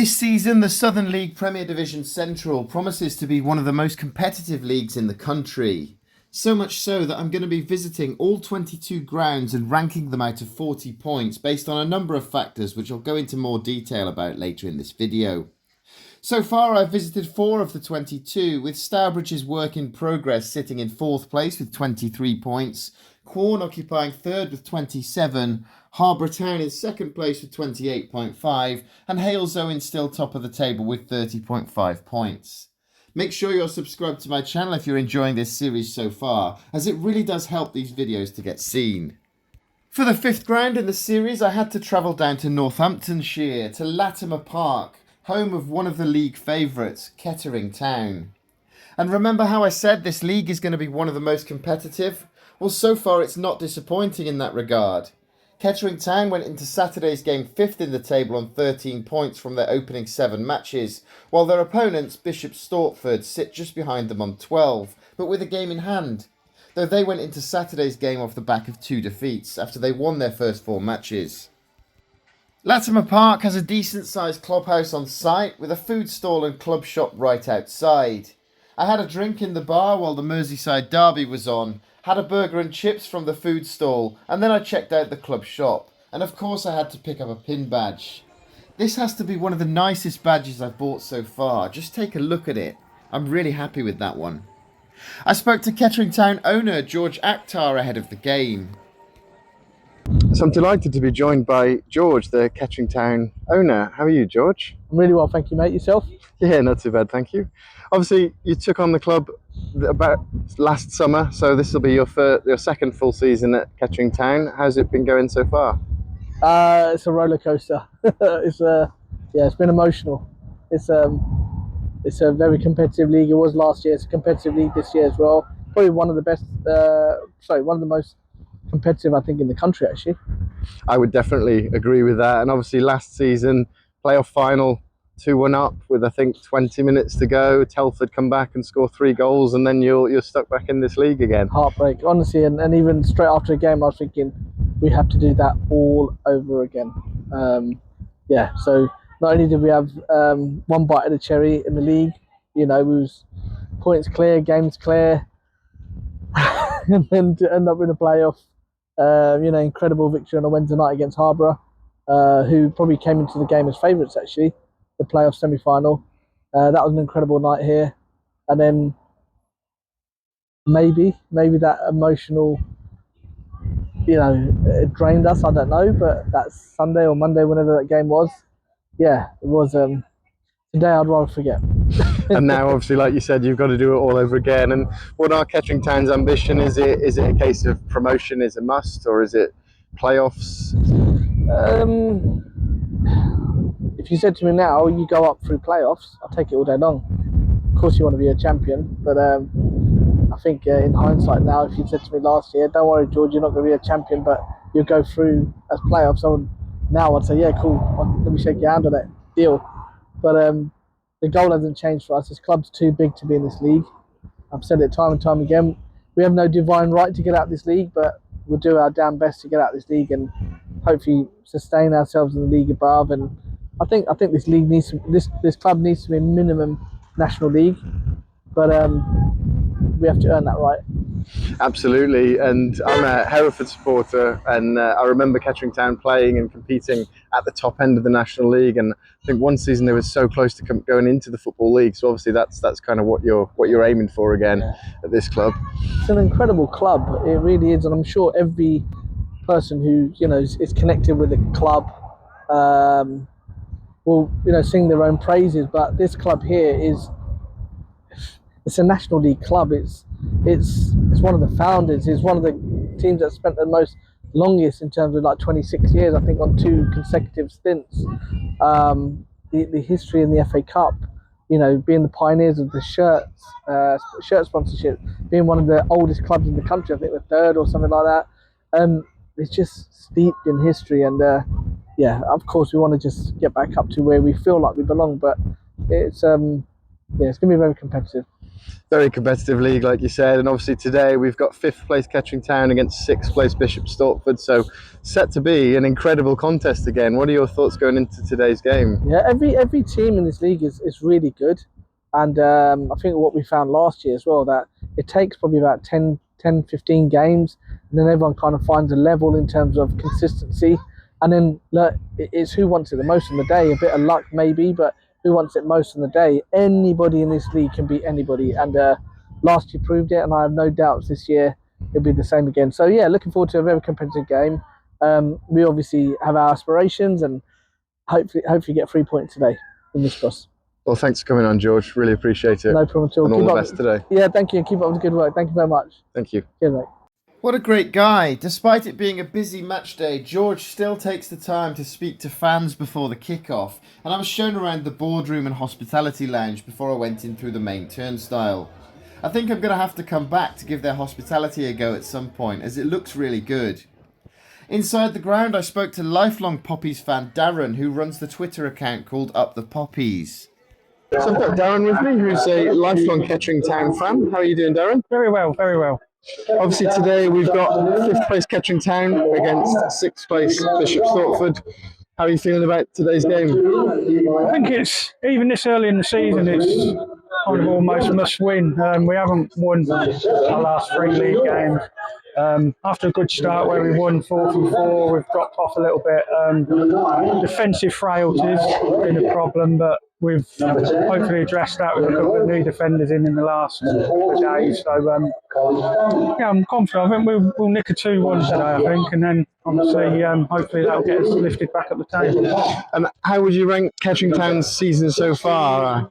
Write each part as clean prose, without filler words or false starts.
This season, the Southern League Premier Division Central promises to be one of the most competitive leagues in the country. So much so that I'm going to be visiting all 22 grounds and ranking them out of 40 points based on a number of factors which I'll go into more detail about later in this video. So far I've visited 4 of the 22, with Stourbridge's work in progress sitting in 4th place with 23 points, Quorn occupying 3rd with 27, Harbour Town in 2nd place with 28.5, and Halesowen still top of the table with 30.5 points. Make sure you're subscribed to my channel if you're enjoying this series so far, as it really does help these videos to get seen. For the 5th ground in the series, I had to travel down to Northamptonshire, to Latimer Park, home of one of the league favourites, Kettering Town. And remember how I said this league is going to be one of the most competitive? Well, so far it's not disappointing in that regard. Kettering Town went into Saturday's game 5th in the table on 13 points from their opening 7 matches, while their opponents, Bishop Stortford, sit just behind them on 12, but with a game in hand, though they went into Saturday's game off the back of 2 defeats after they won their first 4 matches. Latimer Park has a decent sized clubhouse on site with a food stall and club shop right outside. I had a drink in the bar while the Merseyside derby was on, had a burger and chips from the food stall, and then I checked out the club shop, and of course I had to pick up a pin badge. This has to be one of the nicest badges I've bought so far. Just take a look at it. I'm really happy with that one. I spoke to Kettering Town owner George Akhtar ahead of the game. So I'm delighted to be joined by George, the Kettering Town owner. How are you, George? I'm really well, thank you, mate. Yourself? Yeah, not too bad, thank you. Obviously, you took on the club about last summer, so this will be your 2nd full season at Kettering Town. How's it been going so far? It's a roller coaster. It's been emotional. It's a very competitive league. It was last year. It's a competitive league this year as well. Probably one of the best. One of the most competitive, I think, in the country, actually. I would definitely agree with that. And obviously last season, playoff final, 2-1 up with I think 20 minutes to go. Telford come back and score 3 goals, and then you're stuck back in this league again. Heartbreak, honestly. And even straight after a game, I was thinking we have to do that all over again. So not only did we have one bite of the cherry in the league, we was points clear, games clear, and then to end up in a playoff. Incredible victory on a Wednesday night against Harbour, who probably came into the game as favourites, actually, the playoff semi-final. That was an incredible night here. And then maybe that emotional, it drained us, I don't know, but that Sunday or Monday, whenever that game was, it was a day I'd rather forget. And now, obviously, like you said, you've got to do it all over again. And what are Kettering Town's ambition? Is it a case of promotion is a must, or is it playoffs? If you said to me now, you go up through playoffs, I'll take it all day long. Of course you want to be a champion, but I think in hindsight now, if you said to me last year, don't worry, George, you're not going to be a champion, but you'll go through as playoffs, I'd say, yeah, cool, let me shake your hand on it, deal. But the goal hasn't changed for us. This club's too big to be in this league. I've said it time and time again. We have no divine right to get out of this league, but we'll do our damn best to get out of this league and hopefully sustain ourselves in the league above. And I think this league this club needs to be minimum National League, but we have to earn that right. Absolutely, and I'm a Hereford supporter, and I remember Kettering Town playing and competing at the top end of the National League, and I think one season they were so close to going into the Football League. So obviously that's kind of what you're aiming for again at this club. It's an incredible club, it really is, and I'm sure every person who is connected with the club will sing their own praises. But this club here it's a National League club. It's one of the founders. It's one of the teams that spent the longest in terms of 26 years, I think, on 2 consecutive stints. The history in the FA Cup, being the pioneers of the shirt sponsorship, being one of the oldest clubs in the country, I think the 3rd or something like that. It's just steeped in history, and of course we want to just get back up to where we feel like we belong, but it's going to be very competitive. Very competitive league, like you said, and obviously today we've got 5th place Kettering Town against 6th place Bishop Stortford, so set to be an incredible contest again. What are your thoughts going into today's game? Yeah, every team in this league is really good, and I think what we found last year as well, that it takes probably about 10, 15 games, and then everyone kind of finds a level in terms of consistency, and then look, it's who wants it the most on the day. A bit of luck maybe, but who wants it most on the day? Anybody in this league can beat anybody, and last year proved it, and I have no doubts this year it'll be the same again. So yeah, looking forward to a very competitive game. We obviously have our aspirations, and hopefully get 3 points today. Fingers crossed. Well, thanks for coming on, George. Really appreciate it. No problem at all. And all the best today. Yeah, thank you, and keep up with the good work. Thank you very much. Thank you. Cheers, mate. What a great guy. Despite it being a busy match day, George still takes the time to speak to fans before the kick-off, and I was shown around the boardroom and hospitality lounge before I went in through the main turnstile. I think I'm going to have to come back to give their hospitality a go at some point, as it looks really good. Inside the ground, I spoke to lifelong Poppies fan Darren, who runs the Twitter account called Up the Poppies. So I've got Darren with me, who's a lifelong Kettering Town fan. How are you doing, Darren? Very well, very well. Obviously today we've got 5th place Kettering Town against 6th place Bishop Stortford. How are you feeling about today's game? I think it's, even this early in the season, it's kind of almost must win. We haven't won our last 3 league games. After a good start where we won 4-4, we've dropped off a little bit. Defensive frailties have been a problem, but we've hopefully addressed that with a couple of new defenders in the last couple of days. So yeah, I'm confident. I think we'll nick a 2-1 today, I think, and then obviously hopefully that'll get us lifted back up the table. And how would you rank Kettering Town's season so far?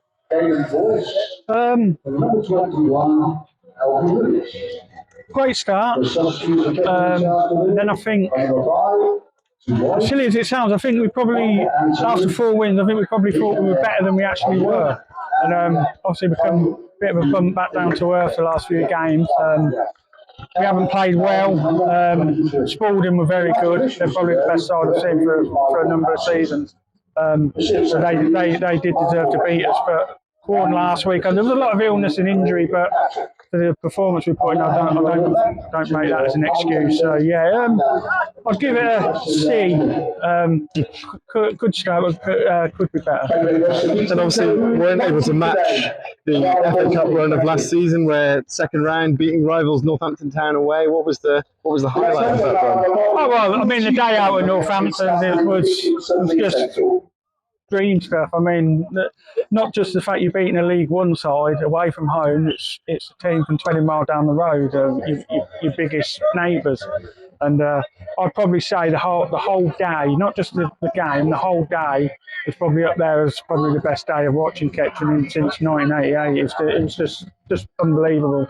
Great start. Then I think, as silly as it sounds, I think we probably, after 4 wins, I think we probably thought we were better than we actually were. And obviously become a bit of a bump back down to earth the last few games. We haven't played well. Spalding were very good. They're probably the best side I've seen for a number of seasons. So they did deserve to beat us, but won last week. And there was a lot of illness and injury, but for the performance we put in, I don't make that as an excuse. So yeah, I'd give it a C. Good start, but could be better. And obviously weren't able to match the FA Cup run of last season, where second round beating rivals Northampton Town away. What was the highlight of that run? Oh well, I mean the day out at Northampton, it was just dream stuff. I mean, not just the fact you're beating a League One side away from home, it's a team from 20 miles down the road, your biggest neighbours. And I'd probably say the whole day, not just the game, the whole day is probably up there as probably the best day of watching Kettering since 1988. It was just unbelievable.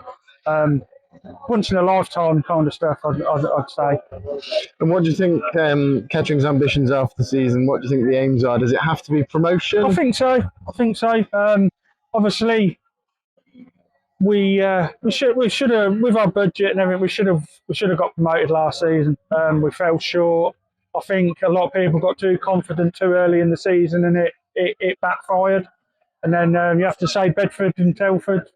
Once in a lifetime kind of stuff, I'd say. And what do you think Kettering's ambitions are for the season? What do you think the aims are? Does it have to be promotion? I think so. Obviously, we should have, with our budget and everything, we should have got promoted last season. We fell short. I think a lot of people got too confident too early in the season, and it backfired. And then you have to say Bedford and Telford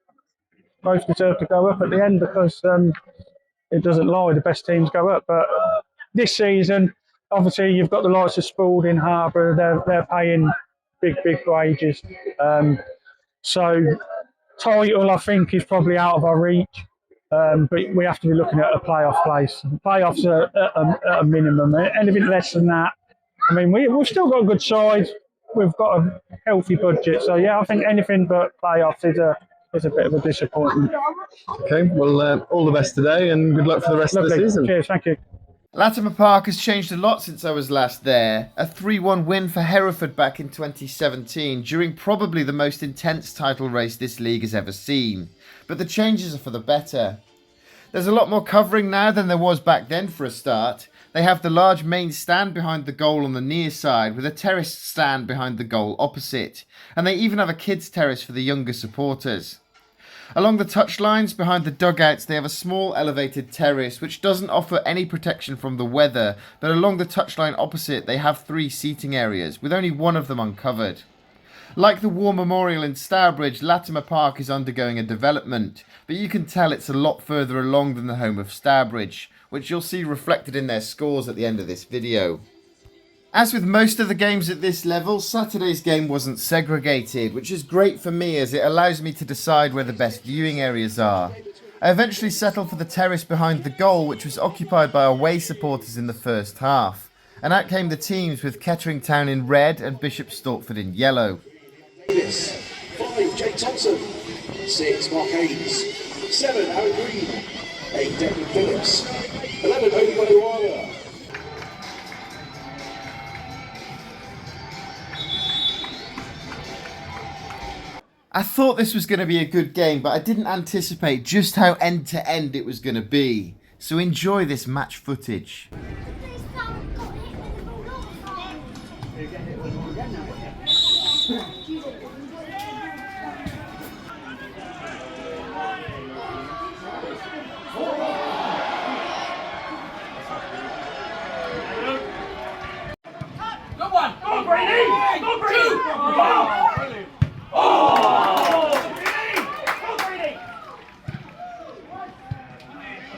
both deserve to go up at the end, because it doesn't lie, the best teams go up. But this season, obviously, you've got the likes of Spalding, Harbour, they're paying big wages. So title, I think, is probably out of our reach. But we have to be looking at a playoff place. Playoffs are at a minimum. Anything less than that, I mean, we've still got a good side. We've got a healthy budget. So yeah, I think anything but playoffs is a bit of a disappointment. Okay, well, all the best today, and good luck for the rest of the season. Cheers, thank you. Latimer Park has changed a lot since I was last there. A 3-1 win for Hereford back in 2017, during probably the most intense title race this league has ever seen. But the changes are for the better. There's a lot more covering now than there was back then for a start. They have the large main stand behind the goal on the near side, with a terraced stand behind the goal opposite. And they even have a kids' terrace for the younger supporters. Along the touchlines behind the dugouts, they have a small elevated terrace which doesn't offer any protection from the weather, but along the touchline opposite they have 3 seating areas, with only one of them uncovered. Like the War Memorial in Stourbridge, Latimer Park is undergoing a development, but you can tell it's a lot further along than the home of Stourbridge, which you'll see reflected in their scores at the end of this video. As with most of the games at this level, Saturday's game wasn't segregated, which is great for me as it allows me to decide where the best viewing areas are. I eventually settled for the terrace behind the goal, which was occupied by away supporters in the first half. And out came the teams with Kettering Town in red and Bishop Stortford in yellow. 5, Jake Thompson. 6, Mark Haynes. 7, Harry Green. 8, Declan Phillips. 11, Obi Wale. I thought this was going to be a good game, but I didn't anticipate just how end-to-end it was going to be. So enjoy this match footage. Good one! Go on, Brady! Go, Brady! Oh!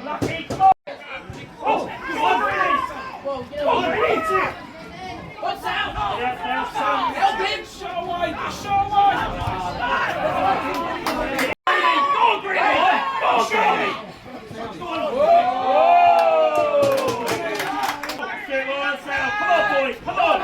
Lucky, come on! Oh, come on, Brady! Come on, Brady! What's out? Help him! Show wide! Show wide! Go on, Brady! Go on, Brady! Come on, boys! Come on! Come on!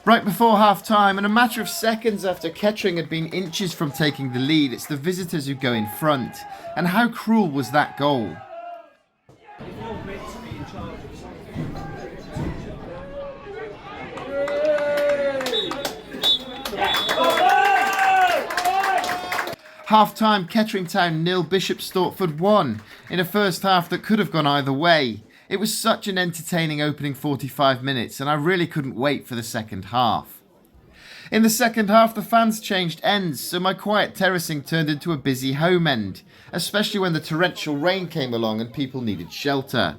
Right before half-time, and a matter of seconds after Kettering had been inches from taking the lead, it's the visitors who go in front. And how cruel was that goal? Half-time, Kettering Town 0, Bishop Stortford 1, in a first half that could have gone either way. It was such an entertaining opening 45 minutes, and I really couldn't wait for the second half. In the second half, the fans changed ends, so my quiet terracing turned into a busy home end, especially when the torrential rain came along and people needed shelter.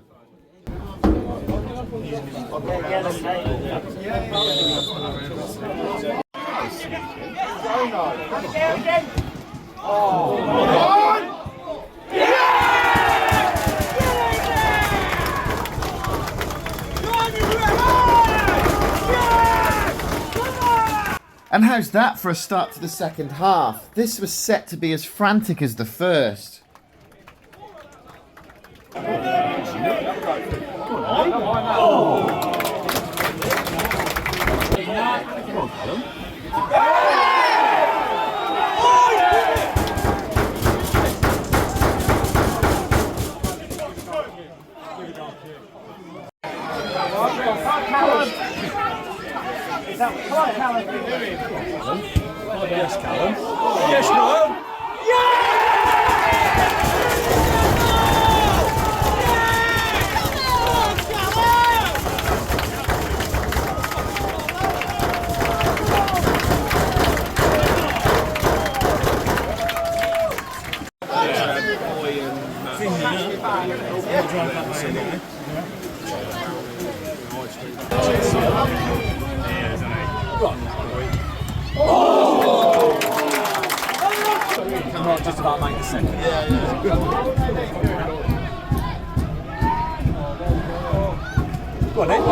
And how's that for a start to the second half? This was set to be as frantic as the first. Yes, Callum. Yes, Noel. Just about make the second. Go on, then.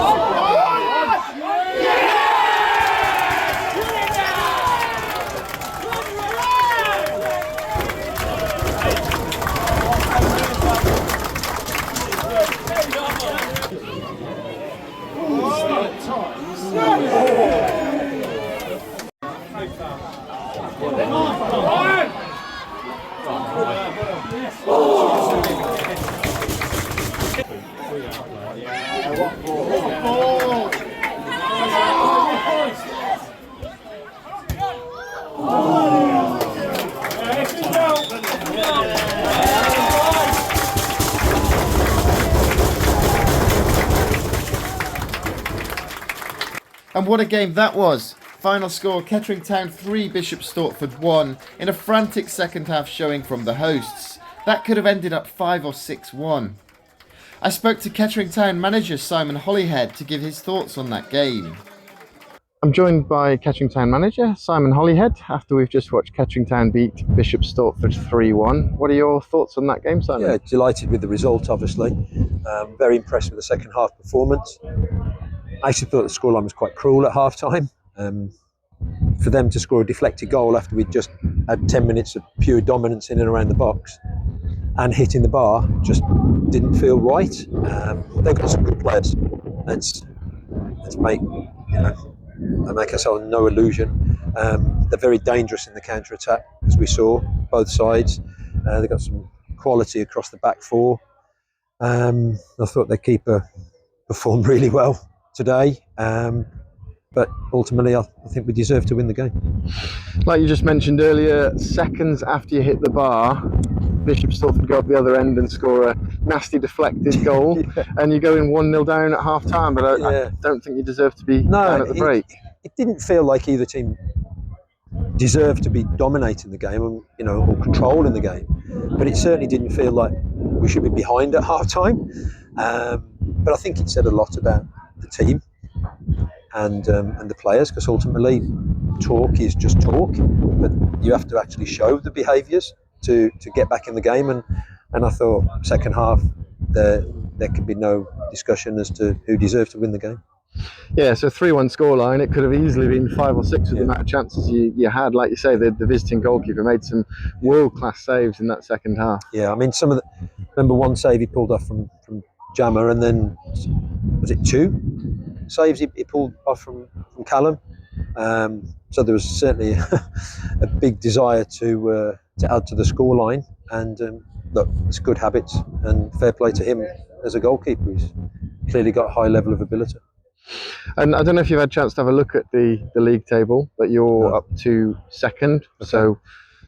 And what a game that was! Final score, Kettering Town 3, Bishop Stortford 1, in a frantic second half showing from the hosts. That could have ended up 5 or 6-1. I spoke to Kettering Town manager Simon Hollyhead to give his thoughts on that game. I'm joined by Kettering Town manager Simon Hollyhead after we've just watched Kettering Town beat Bishop Stortford 3-1. What are your thoughts on that game, Simon? Yeah, delighted with the result, obviously. Very impressed with the second half performance. I actually thought the scoreline was quite cruel at half time. For them to score a deflected goal after we'd just had 10 minutes of pure dominance in and around the box and hitting the bar just didn't feel right. They've got some good players. Let's make ourselves no illusion. They're very dangerous in the counter attack, as we saw, both sides. They've got some quality across the back four. I thought their keeper performed really well today, but ultimately I think we deserve to win the game. Like you just mentioned earlier, seconds after you hit the bar, Bishop Stortford go up the other end and score a nasty deflected goal. Yeah. And you go in 1-0 down at half time, but I don't think you deserve to be down at the break. It didn't feel like either team deserved to be dominating the game or controlling the game, but it certainly didn't feel like we should be behind at half time. But I think it said a lot about the team and the players, because ultimately talk is just talk, but you have to actually show the behaviours to get back in the game, and I thought second half there could be no discussion as to who deserved to win the game. Yeah, so 3-1 scoreline. It could have easily been 5 or 6 with the amount of chances you had. Like you say, the visiting goalkeeper made some world-class saves in that second half. Yeah, I mean, remember one save he pulled off from Jammer, and then was it 2 saves he pulled off from Callum? So there was certainly a big desire to add to the scoreline, and look, it's good habits and fair play to him as a goalkeeper. He's clearly got a high level of ability. And I don't know if you've had a chance to have a look at the league table, but you're up to second. Okay. So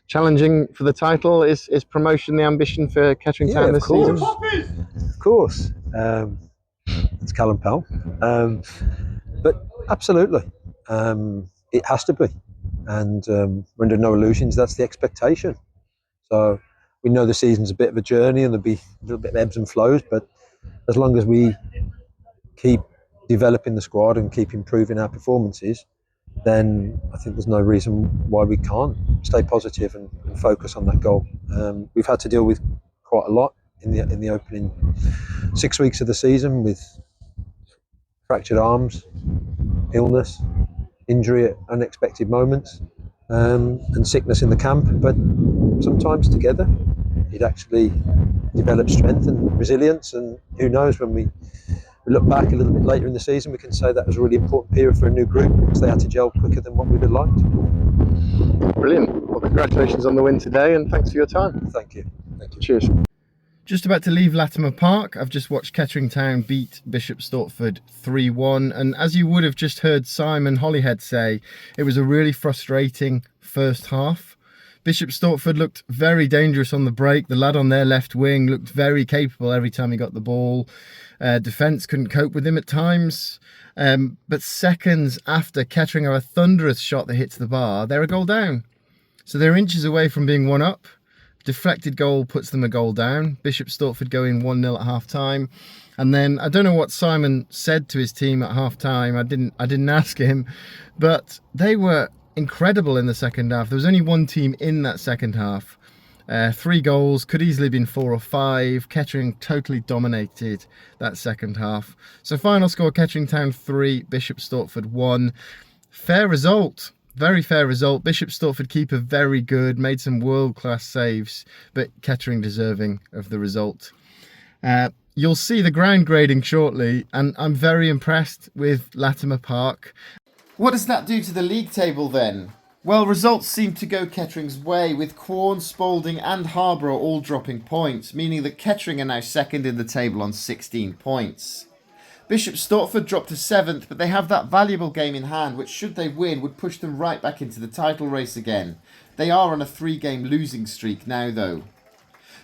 challenging for the title. Is promotion the ambition for Kettering Town this season? Of course. It's Callum Powell. But absolutely. It has to be. And we're under no illusions, that's the expectation. So we know the season's a bit of a journey and there'll be a little bit of ebbs and flows, but as long as we keep developing the squad and keep improving our performances, then I think there's no reason why we can't stay positive and focus on that goal. We've had to deal with quite a lot in the opening 6 weeks of the season, with fractured arms, illness, injury at unexpected moments, and sickness in the camp. But sometimes together it actually develops strength and resilience, and who knows, when we look back a little bit later in the season, we can say that was a really important period for a new group, because they had to gel quicker than what we'd have liked. Brilliant. Well, congratulations on the win today, and thanks for your time. Thank you. Thank you. Cheers. Just about to leave Latimer Park. I've just watched Kettering Town beat Bishop Stortford 3-1, and as you would have just heard Simon Hollyhead say, it was a really frustrating first half. Bishop Stortford looked very dangerous on the break. The lad on their left wing looked very capable every time he got the ball. Defence couldn't cope with him at times. But seconds after Kettering have a thunderous shot that hits the bar, they're a goal down. So they're inches away from being 1 up. Deflected goal puts them a goal down. Bishop Stortford going 1-0 at half time. And then I don't know what Simon said to his team at half time. I didn't ask him, but they were incredible in the second half. There was only one team in that second half. 3 goals, could easily have been 4 or 5. Kettering totally dominated that second half. So final score, Kettering Town 3, Bishop Stortford 1. Fair result. Very fair result. Bishop Stortford keeper very good, made some world-class saves, but Kettering deserving of the result. You'll see the ground grading shortly, and I'm very impressed with Latimer Park. What does that do to the league table then? Well, results seem to go Kettering's way, with Quorn, Spalding and Harborough all dropping points, meaning that Kettering are now second in the table on 16 points. Bishop Stortford dropped to 7th, but they have that valuable game in hand, which should they win would push them right back into the title race again. They are on a 3-game losing streak now though.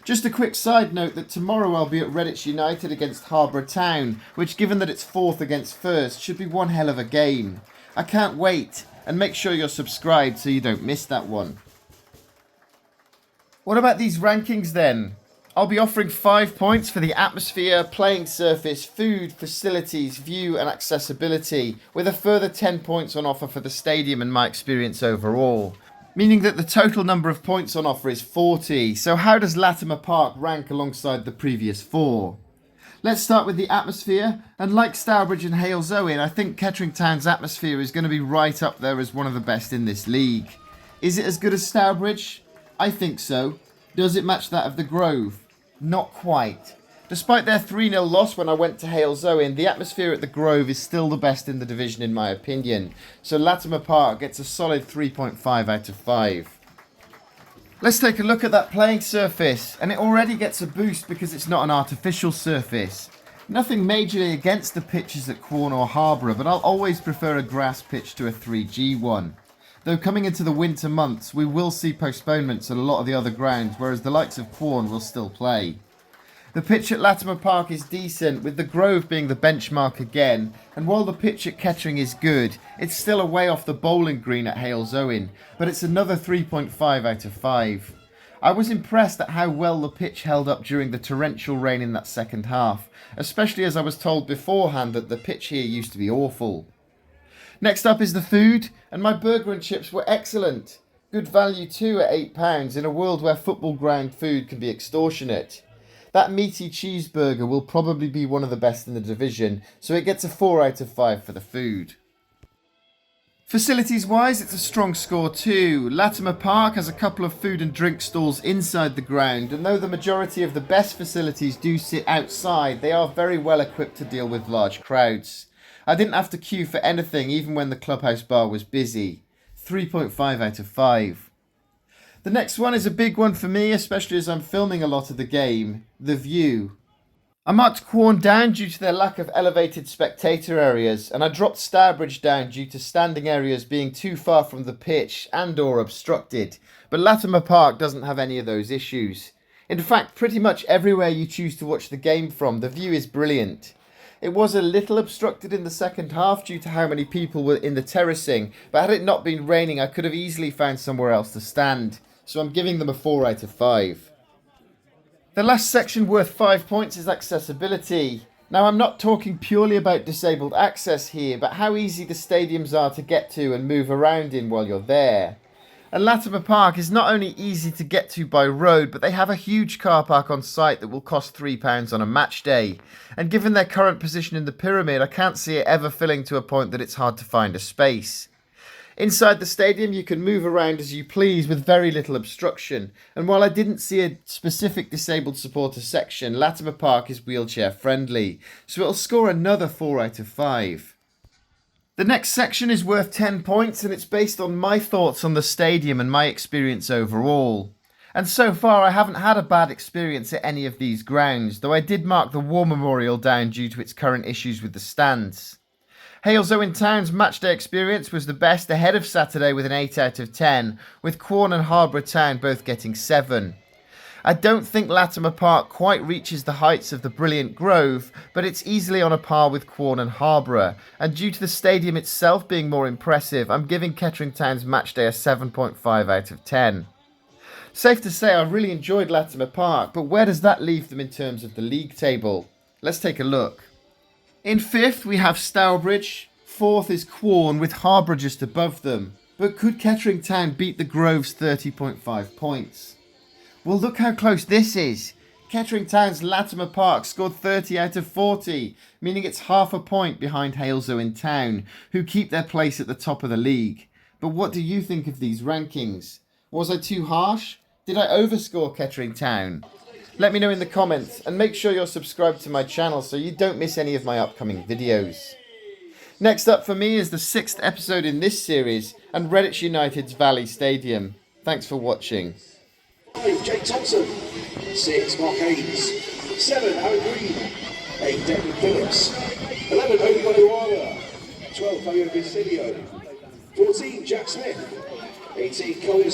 Just a quick side note that tomorrow I'll be at Redditch United against Harborough Town, which given that it's 4th against 1st should be one hell of a game. I can't wait, and make sure you're subscribed so you don't miss that one. What about these rankings then? I'll be offering 5 points for the atmosphere, playing surface, food, facilities, view and accessibility, with a further 10 points on offer for the stadium and my experience overall. Meaning that the total number of points on offer is 40, so how does Latimer Park rank alongside the previous 4? Let's start with the atmosphere, and like Stourbridge and Halesowen, I think Kettering Town's atmosphere is going to be right up there as one of the best in this league. Is it as good as Stourbridge? I think so. Does it match that of the Grove? Not quite. Despite their 3-0 loss when I went to Halesowen, the atmosphere at the Grove is still the best in the division in my opinion, so Latimer Park gets a solid 3.5 out of 5. Let's take a look at that playing surface, and it already gets a boost because it's not an artificial surface. Nothing majorly against the pitches at Quorn or Harborough, but I'll always prefer a grass pitch to a 3G one. Though coming into the winter months, we will see postponements at a lot of the other grounds, whereas the likes of Quorn will still play. The pitch at Latimer Park is decent, with the Grove being the benchmark again, and while the pitch at Kettering is good, it's still a way off the bowling green at Halesowen, but it's another 3.5 out of 5. I was impressed at how well the pitch held up during the torrential rain in that second half, especially as I was told beforehand that the pitch here used to be awful. Next up is the food, and my burger and chips were excellent. Good value too at £8 in a world where football ground food can be extortionate. That meaty cheeseburger will probably be one of the best in the division, so it gets a 4 out of 5 for the food. Facilities wise, it's a strong score too. Latimer Park has a couple of food and drink stalls inside the ground, and though the majority of the best facilities do sit outside, they are very well equipped to deal with large crowds. I didn't have to queue for anything even when the clubhouse bar was busy. 3.5 out of 5. The next one is a big one for me, especially as I'm filming a lot of the game. The view. I marked Quorn down due to their lack of elevated spectator areas, and I dropped Stourbridge down due to standing areas being too far from the pitch and or obstructed, but Latimer Park doesn't have any of those issues. In fact, pretty much everywhere you choose to watch the game from, the view is brilliant. It was a little obstructed in the second half due to how many people were in the terracing, but had it not been raining I could have easily found somewhere else to stand, so I'm giving them a 4 out of 5. The last section worth 5 points is accessibility. Now I'm not talking purely about disabled access here, but how easy the stadiums are to get to and move around in while you're there. And Latimer Park is not only easy to get to by road, but they have a huge car park on site that will cost £3 on a match day. And given their current position in the pyramid, I can't see it ever filling to a point that it's hard to find a space. Inside the stadium you can move around as you please with very little obstruction, and while I didn't see a specific disabled supporter section, Latimer Park is wheelchair friendly, so it'll score another 4 out of 5. The next section is worth 10 points, and it's based on my thoughts on the stadium and my experience overall. And so far I haven't had a bad experience at any of these grounds, though I did mark the War Memorial down due to its current issues with the stands. Halesowen Town's matchday experience was the best ahead of Saturday with an 8 out of 10, with Quorn and Harborough Town both getting 7. I don't think Latimer Park quite reaches the heights of the brilliant Grove, but it's easily on a par with Quorn and Harborough, and due to the stadium itself being more impressive, I'm giving Kettering Town's matchday a 7.5 out of 10. Safe to say I really enjoyed Latimer Park, but where does that leave them in terms of the league table? Let's take a look. In 5th we have Stourbridge, 4th is Quorn with Harbour just above them. But could Kettering Town beat the Groves 30.5 points? Well, look how close this is. Kettering Town's Latimer Park scored 30 out of 40, meaning it's half a point behind Halesowen Town, who keep their place at the top of the league. But what do you think of these rankings? Was I too harsh? Did I overscore Kettering Town? Let me know in the comments, and make sure you're subscribed to my channel so you don't miss any of my upcoming videos. Next up for me is the 6th episode in this series and Redditch United's Valley Stadium. Thanks for watching. 5, Jake Thompson. 6, Mark Haynes. 7, Aaron Green. 8, Declan Phillips. 11, Obi Wadawala. 12, Fabio Vincilio. 14, Jack Smith. 18, Colin